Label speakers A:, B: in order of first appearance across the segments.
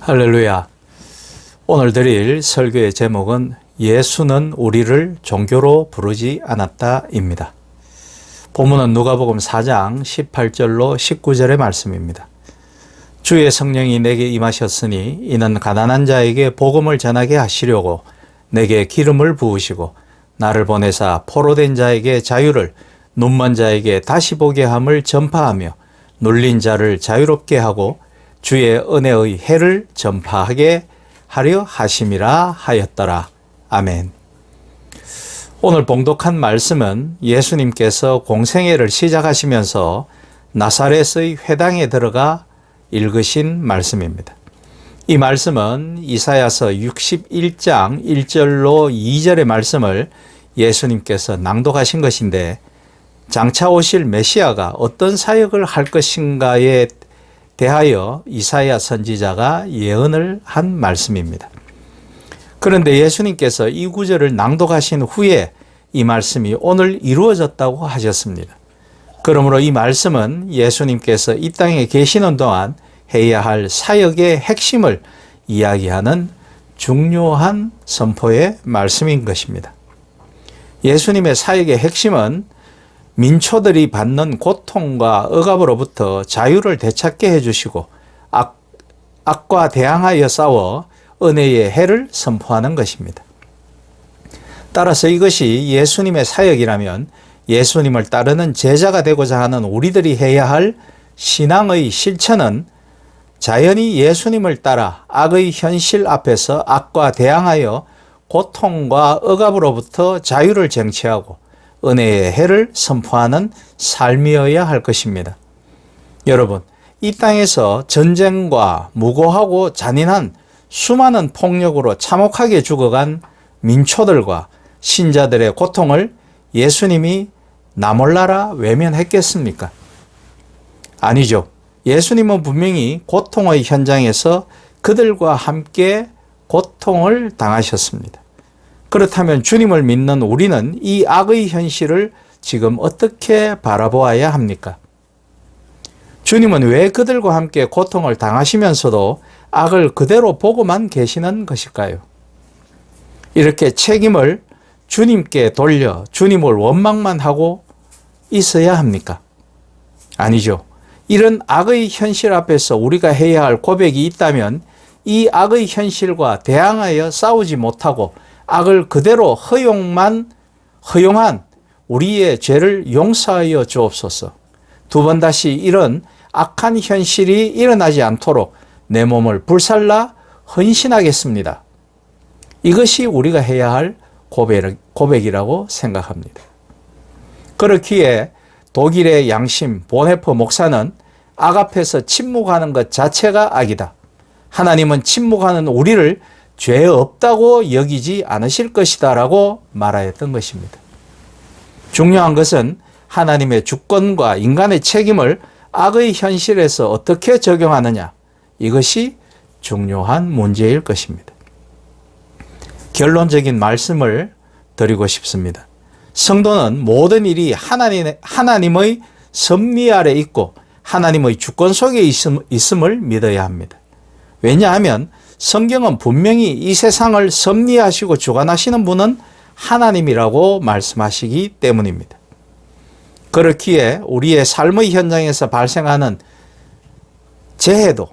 A: 할렐루야. 오늘 드릴 설교의 제목은 예수는 우리를 종교로 부르지 않았다입니다. 본문은 누가복음 4장 18절로 19절의 말씀입니다. 주의 성령이 내게 임하셨으니 이는 가난한 자에게 복음을 전하게 하시려고 내게 기름을 부으시고 나를 보내사 포로된 자에게 자유를, 눈먼 자에게 다시 보게 함을 전파하며 눌린 자를 자유롭게 하고 주의 은혜의 해를 전파하게 하려 하심이라 하였더라. 아멘. 오늘 봉독한 말씀은 예수님께서 공생애를 시작하시면서 나사렛의 회당에 들어가 읽으신 말씀입니다. 이 말씀은 이사야서 61장 1절로 2절의 말씀을 예수님께서 낭독하신 것인데, 장차 오실 메시아가 어떤 사역을 할 것인가에 대하여 이사야 선지자가 예언을 한 말씀입니다. 그런데 예수님께서 이 구절을 낭독하신 후에 이 말씀이 오늘 이루어졌다고 하셨습니다. 그러므로 이 말씀은 예수님께서 이 땅에 계시는 동안 해야 할 사역의 핵심을 이야기하는 중요한 선포의 말씀인 것입니다. 예수님의 사역의 핵심은 민초들이 받는 고통과 억압으로부터 자유를 되찾게 해주시고 악과 대항하여 싸워 은혜의 해를 선포하는 것입니다. 따라서 이것이 예수님의 사역이라면 예수님을 따르는 제자가 되고자 하는 우리들이 해야 할 신앙의 실천은 자연히 예수님을 따라 악의 현실 앞에서 악과 대항하여 고통과 억압으로부터 자유를 쟁취하고 은혜의 해를 선포하는 삶이어야 할 것입니다. 여러분, 이 땅에서 전쟁과 무고하고 잔인한 수많은 폭력으로 참혹하게 죽어간 민초들과 신자들의 고통을 예수님이 나 몰라라 외면했겠습니까? 아니죠. 예수님은 분명히 고통의 현장에서 그들과 함께 고통을 당하셨습니다. 그렇다면 주님을 믿는 우리는 이 악의 현실을 지금 어떻게 바라보아야 합니까? 주님은 왜 그들과 함께 고통을 당하시면서도 악을 그대로 보고만 계시는 것일까요? 이렇게 책임을 주님께 돌려 주님을 원망만 하고 있어야 합니까? 아니죠. 이런 악의 현실 앞에서 우리가 해야 할 고백이 있다면 이 악의 현실과 대항하여 싸우지 못하고 악을 그대로 허용한 우리의 죄를 용서하여 주옵소서. 두 번 다시 이런 악한 현실이 일어나지 않도록 내 몸을 불살라 헌신하겠습니다. 이것이 우리가 해야 할 고백이라고 생각합니다. 그렇기에 독일의 양심 보네퍼 목사는 악 앞에서 침묵하는 것 자체가 악이다. 하나님은 침묵하는 우리를 죄 없다고 여기지 않으실 것이다 라고 말하였던 것입니다. 중요한 것은 하나님의 주권과 인간의 책임을 악의 현실에서 어떻게 적용하느냐, 이것이 중요한 문제일 것입니다. 결론적인 말씀을 드리고 싶습니다. 성도는 모든 일이 하나님의 섭리 아래 있고 하나님의 주권 속에 있음을 믿어야 합니다. 왜냐하면 성경은 분명히 이 세상을 섭리하시고 주관하시는 분은 하나님이라고 말씀하시기 때문입니다. 그렇기에 우리의 삶의 현장에서 발생하는 재해도,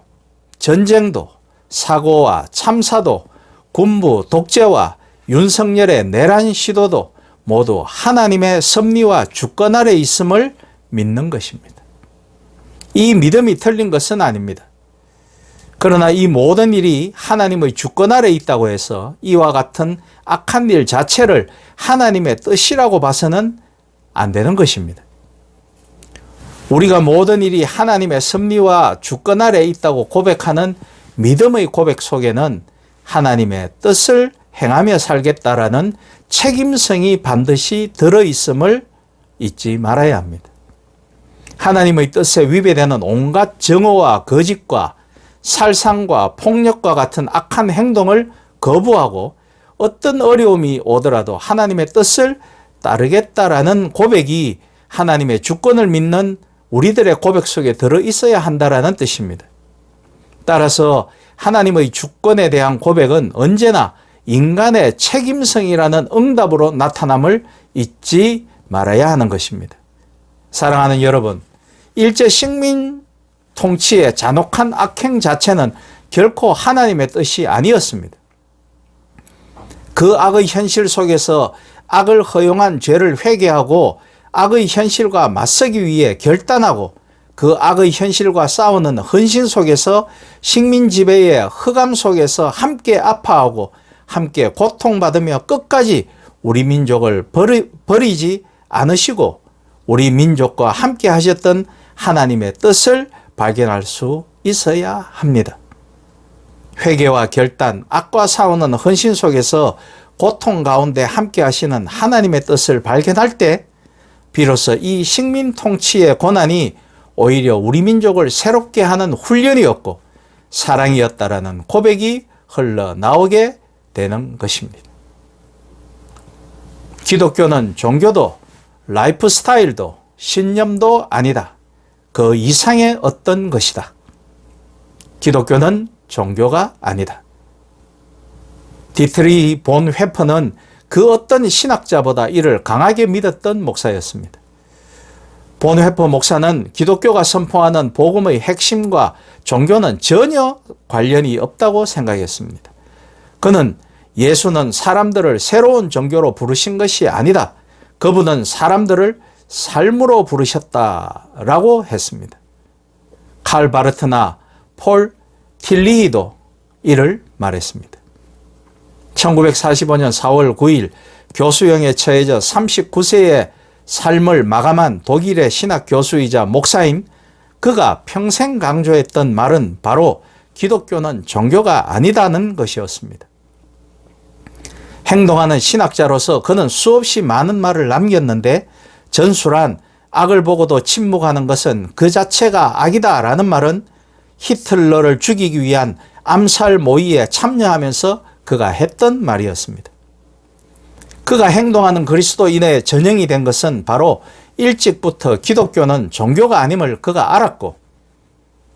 A: 전쟁도, 사고와 참사도, 군부, 독재와 윤석열의 내란 시도도 모두 하나님의 섭리와 주권 아래 있음을 믿는 것입니다. 이 믿음이 틀린 것은 아닙니다. 그러나 이 모든 일이 하나님의 주권 아래 있다고 해서 이와 같은 악한 일 자체를 하나님의 뜻이라고 봐서는 안 되는 것입니다. 우리가 모든 일이 하나님의 섭리와 주권 아래 있다고 고백하는 믿음의 고백 속에는 하나님의 뜻을 행하며 살겠다라는 책임성이 반드시 들어있음을 잊지 말아야 합니다. 하나님의 뜻에 위배되는 온갖 정오와 거짓과 살상과 폭력과 같은 악한 행동을 거부하고 어떤 어려움이 오더라도 하나님의 뜻을 따르겠다라는 고백이 하나님의 주권을 믿는 우리들의 고백 속에 들어있어야 한다라는 뜻입니다. 따라서 하나님의 주권에 대한 고백은 언제나 인간의 책임성이라는 응답으로 나타남을 잊지 말아야 하는 것입니다. 사랑하는 여러분, 일제 식민 통치의 잔혹한 악행 자체는 결코 하나님의 뜻이 아니었습니다. 그 악의 현실 속에서 악을 허용한 죄를 회개하고 악의 현실과 맞서기 위해 결단하고 그 악의 현실과 싸우는 헌신 속에서 식민 지배의 흑암 속에서 함께 아파하고 함께 고통받으며 끝까지 우리 민족을 버리지 않으시고 우리 민족과 함께 하셨던 하나님의 뜻을 발견할 수 있어야 합니다. 회개와 결단, 악과 싸우는 헌신 속에서 고통 가운데 함께 하시는 하나님의 뜻을 발견할 때 비로소 이 식민 통치의 고난이 오히려 우리 민족을 새롭게 하는 훈련이었고 사랑이었다라는 고백이 흘러나오게 되는 것입니다. 기독교는 종교도 라이프 스타일도 신념도 아니다. 그 이상의 어떤 것이다. 기독교는 종교가 아니다. 디트리 본 회퍼는 그 어떤 신학자보다 이를 강하게 믿었던 목사였습니다. 본 회퍼 목사는 기독교가 선포하는 복음의 핵심과 종교는 전혀 관련이 없다고 생각했습니다. 그는 예수는 사람들을 새로운 종교로 부르신 것이 아니다. 그분은 사람들을 삶으로 부르셨다라고 했습니다. 칼 바르트나 폴 틸리히도 이를 말했습니다. 1945년 4월 9일 교수형에 처해져 39세의 삶을 마감한 독일의 신학 교수이자 목사인 그가 평생 강조했던 말은 바로 기독교는 종교가 아니다는 것이었습니다. 행동하는 신학자로서 그는 수없이 많은 말을 남겼는데 전술한 악을 보고도 침묵하는 것은 그 자체가 악이다라는 말은 히틀러를 죽이기 위한 암살 모의에 참여하면서 그가 했던 말이었습니다. 그가 행동하는 그리스도인의 전형이 된 것은 바로 일찍부터 기독교는 종교가 아님을 그가 알았고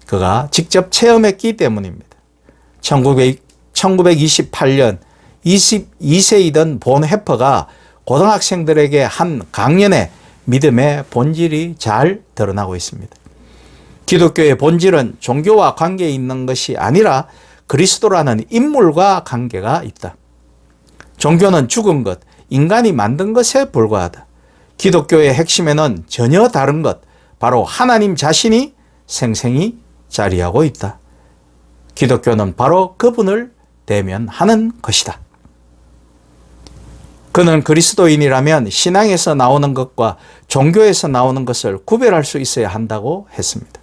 A: 그가 직접 체험했기 때문입니다. 1928년 22세이던 본 해퍼가 고등학생들에게 한 강연에 믿음의 본질이 잘 드러나고 있습니다. 기독교의 본질은 종교와 관계에 있는 것이 아니라 그리스도라는 인물과 관계가 있다. 종교는 죽은 것, 인간이 만든 것에 불과하다. 기독교의 핵심에는 전혀 다른 것, 바로 하나님 자신이 생생히 자리하고 있다. 기독교는 바로 그분을 대면하는 것이다. 그는 그리스도인이라면 신앙에서 나오는 것과 종교에서 나오는 것을 구별할 수 있어야 한다고 했습니다.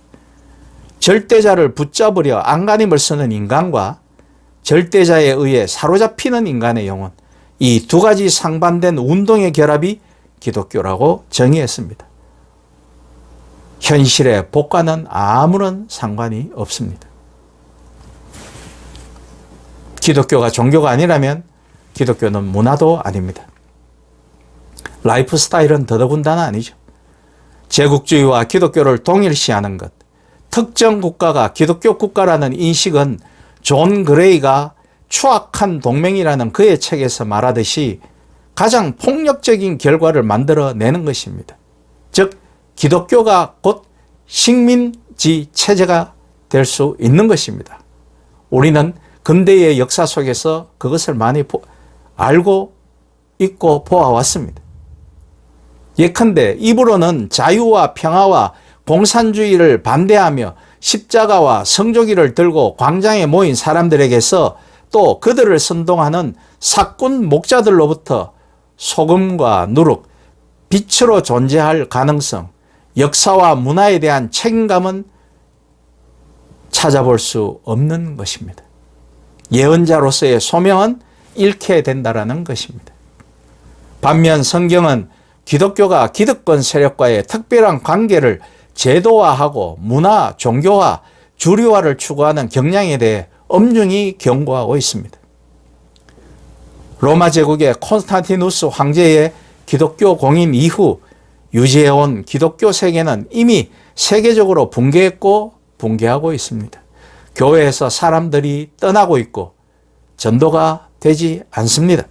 A: 절대자를 붙잡으려 안간힘을 쓰는 인간과 절대자에 의해 사로잡히는 인간의 영혼, 이 두 가지 상반된 운동의 결합이 기독교라고 정의했습니다. 현실의 복과는 아무런 상관이 없습니다. 기독교가 종교가 아니라면 기독교는 문화도 아닙니다. 라이프 스타일은 더더군다나 아니죠. 제국주의와 기독교를 동일시하는 것, 특정 국가가 기독교 국가라는 인식은 존 그레이가 추악한 동맹이라는 그의 책에서 말하듯이 가장 폭력적인 결과를 만들어내는 것입니다. 즉 기독교가 곧 식민지 체제가 될 수 있는 것입니다. 우리는 근대의 역사 속에서 그것을 많이 알고 있고 보아왔습니다. 예컨대 입으로는 자유와 평화와 공산주의를 반대하며 십자가와 성조기를 들고 광장에 모인 사람들에게서 또 그들을 선동하는 사꾼 목자들로부터 소금과 누룩, 빛으로 존재할 가능성, 역사와 문화에 대한 책임감은 찾아볼 수 없는 것입니다. 예언자로서의 소명은 잃게 된다는 것입니다. 반면 성경은 기독교가 기득권 세력과의 특별한 관계를 제도화하고 문화, 종교화, 주류화를 추구하는 경향에 대해 엄중히 경고하고 있습니다. 로마 제국의 콘스탄티누스 황제의 기독교 공인 이후 유지해온 기독교 세계는 이미 세계적으로 붕괴했고 붕괴하고 있습니다. 교회에서 사람들이 떠나고 있고 전도가 되지 않습니다.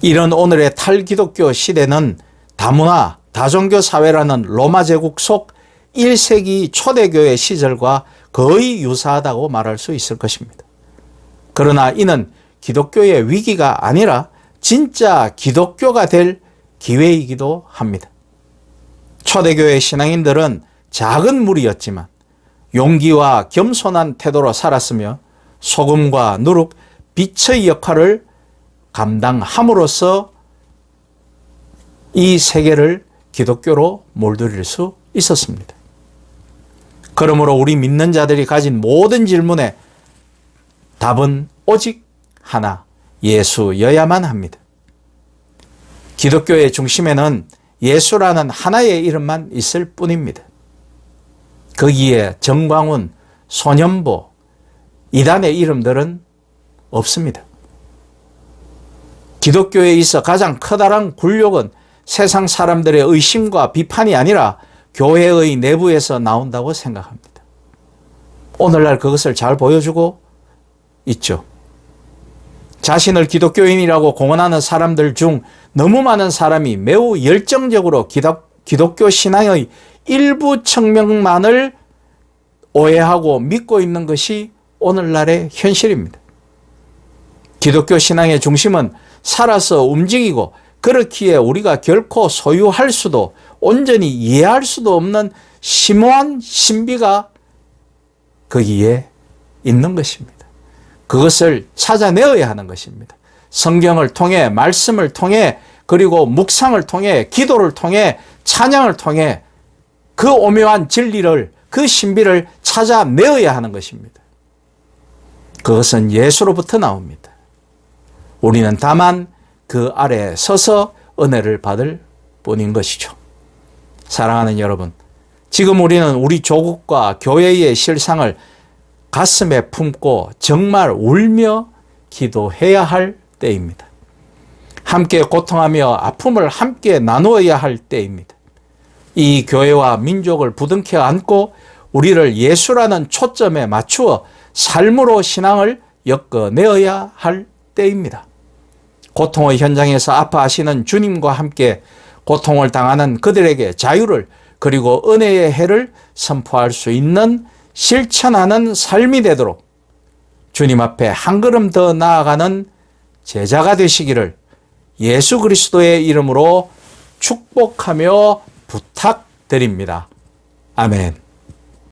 A: 이런 오늘의 탈기독교 시대는 다문화, 다종교 사회라는 로마 제국 속 1세기 초대교회 시절과 거의 유사하다고 말할 수 있을 것입니다. 그러나 이는 기독교의 위기가 아니라 진짜 기독교가 될 기회이기도 합니다. 초대교회 신앙인들은 작은 무리였지만 용기와 겸손한 태도로 살았으며 소금과 누룩, 빛의 역할을 감당함으로써 이 세계를 기독교로 몰두릴 수 있었습니다. 그러므로 우리 믿는 자들이 가진 모든 질문에 답은 오직 하나, 예수여야만 합니다. 기독교의 중심에는 예수라는 하나의 이름만 있을 뿐입니다. 거기에 정광훈, 소년보, 이단의 이름들은 없습니다. 기독교에 있어 가장 커다란 굴욕은 세상 사람들의 의심과 비판이 아니라 교회의 내부에서 나온다고 생각합니다. 오늘날 그것을 잘 보여주고 있죠. 자신을 기독교인이라고 공언하는 사람들 중 너무 많은 사람이 매우 열정적으로 기독교 신앙의 일부 측면만을 오해하고 믿고 있는 것이 오늘날의 현실입니다. 기독교 신앙의 중심은 살아서 움직이고 그렇기에 우리가 결코 소유할 수도 온전히 이해할 수도 없는 심오한 신비가 거기에 있는 것입니다. 그것을 찾아내어야 하는 것입니다. 성경을 통해, 말씀을 통해, 그리고 묵상을 통해, 기도를 통해, 찬양을 통해 그 오묘한 진리를, 그 신비를 찾아내어야 하는 것입니다. 그것은 예수로부터 나옵니다. 우리는 다만 그 아래에 서서 은혜를 받을 뿐인 것이죠. 사랑하는 여러분, 지금 우리는 우리 조국과 교회의 실상을 가슴에 품고 정말 울며 기도해야 할 때입니다. 함께 고통하며 아픔을 함께 나누어야 할 때입니다. 이 교회와 민족을 부둥켜 안고 우리를 예수라는 초점에 맞추어 삶으로 신앙을 엮어내어야 할 때입니다. 고통의 현장에서 아파하시는 주님과 함께 고통을 당하는 그들에게 자유를 그리고 은혜의 해를 선포할 수 있는 실천하는 삶이 되도록 주님 앞에 한 걸음 더 나아가는 제자가 되시기를 예수 그리스도의 이름으로 축복하며 부탁드립니다. 아멘.